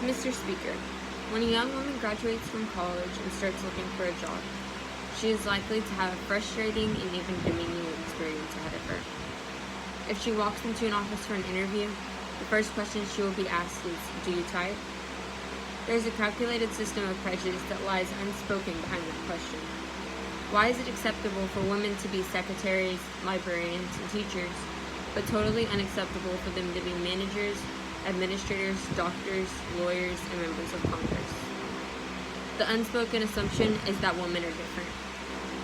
Mr. Speaker, when a young woman graduates from college and starts looking for a job, she is likely to have a frustrating and even demeaning experience ahead of her. If she walks into an office for an interview, the first question she will be asked is, "Do you type?" There is a calculated system of prejudice that lies unspoken behind that question. Why is it acceptable for women to be secretaries, librarians, and teachers, but totally unacceptable for them to be managers, administrators, doctors, lawyers, and members of Congress? The unspoken assumption is that women are different.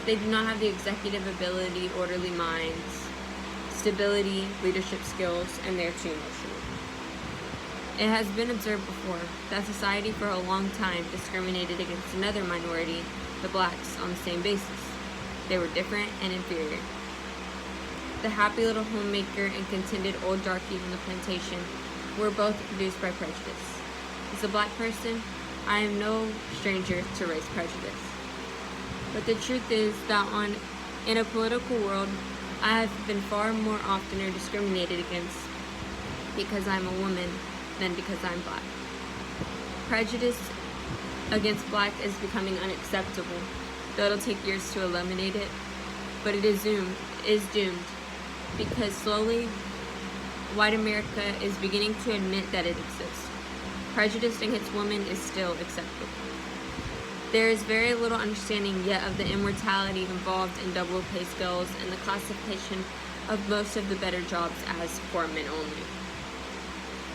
They do not have the executive ability, orderly minds, stability, leadership skills, and they are too emotional. It has been observed before that society for a long time discriminated against another minority, the blacks, on the same basis. They were different and inferior. The happy little homemaker and contented old darky on the plantation were both produced by prejudice. As a black person, I am no stranger to race prejudice. But the truth is that in a political world, I have been far more often discriminated against because I'm a woman than because I'm black. Prejudice against black is becoming unacceptable, though it'll take years to eliminate it, but it is doomed because slowly white America is beginning to admit that it exists. Prejudice against women is still acceptable. There is very little understanding yet of the immortality involved in double pay scales and the classification of most of the better jobs as for men only.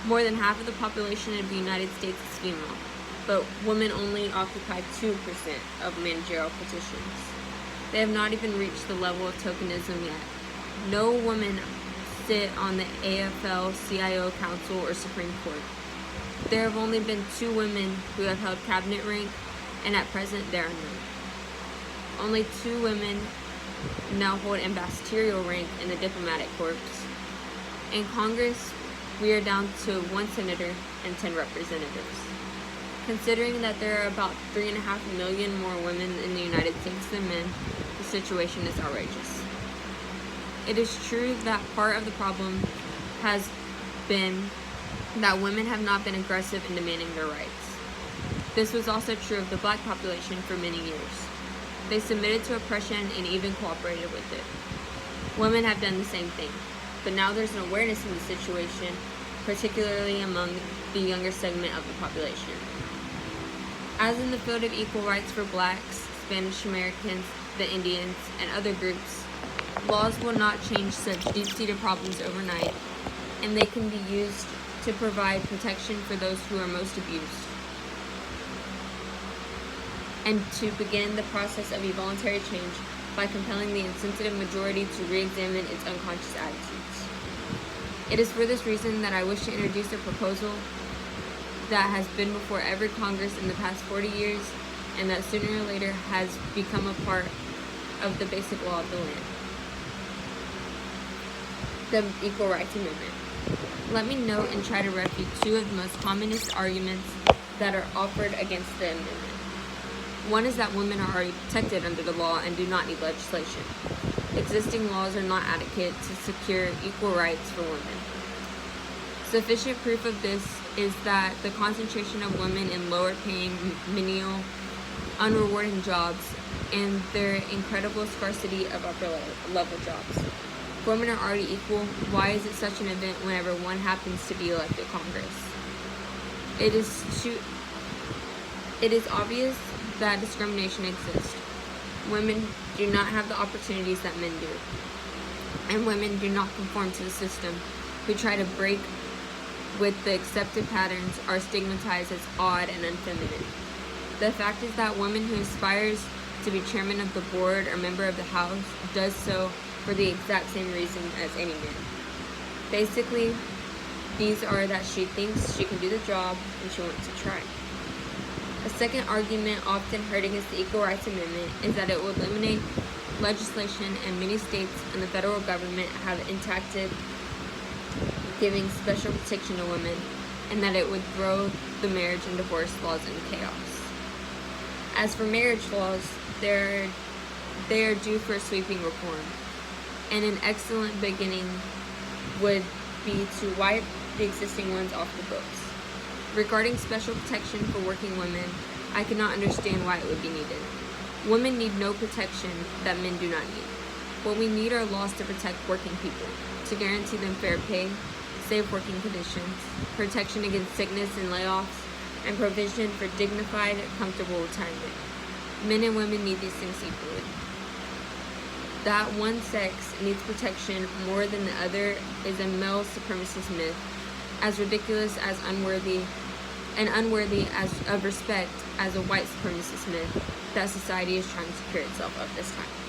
More than half of the population of the United States is female, but women only occupy 2% of managerial positions. They have not even reached the level of tokenism yet. No women sit on the AFL-CIO Council or Supreme Court. There have only been 2 women who have held cabinet rank, and at present there are none. Only 2 women now hold ambassadorial rank in the diplomatic corps. In Congress, we are down to 1 senator and 10 representatives. Considering that there are about 3.5 million more women in the United States than men, the situation is outrageous. It is true that part of the problem has been that women have not been aggressive in demanding their rights. This was also true of the black population for many years. They submitted to oppression and even cooperated with it. Women have done the same thing, but now there's an awareness in the situation, particularly among the younger segment of the population. As in the field of equal rights for blacks, Spanish Americans, the Indians, and other groups, laws will not change such deep-seated problems overnight, and they can be used to provide protection for those who are most abused, and to begin the process of a voluntary change by compelling the insensitive majority to re-examine its unconscious attitudes. It is for this reason that I wish to introduce a proposal that has been before every Congress in the past 40 years, and that sooner or later has become a part of the basic law of the land. The Equal Rights Amendment. Let me note and try to refute 2 of the most commonest arguments that are offered against the amendment. One is that women are already protected under the law and do not need legislation. Existing laws are not adequate to secure equal rights for women. Sufficient proof of this is that the concentration of women in lower-paying, menial, unrewarding jobs and their incredible scarcity of upper-level jobs. If women are already equal, why is it such an event whenever one happens to be elected Congress? It is obvious that discrimination exists. Women do not have the opportunities that men do, and women do not conform to the system. Who try to break with the accepted patterns are stigmatized as odd and unfeminine. The fact is that a woman who aspires to be chairman of the board or member of the House does so for the exact same reason as any man. Basically, these are that she thinks she can do the job and she wants to try. A second argument often heard against the Equal Rights Amendment is that it will eliminate legislation, and many states and the federal government have enacted giving special protection to women, and that it would throw the marriage and divorce laws into chaos. As for marriage laws, they are due for a sweeping reform, and an excellent beginning would be to wipe the existing ones off the books. Regarding special protection for working women, I could not understand why it would be needed. Women need no protection that men do not need. What we need are laws to protect working people, to guarantee them fair pay, safe working conditions, protection against sickness and layoffs, and provision for dignified, comfortable retirement. Men and women need these things equally. That one sex needs protection more than the other is a male supremacist myth, as ridiculous as unworthy of respect as a white supremacist myth that society is trying to cure itself of this time.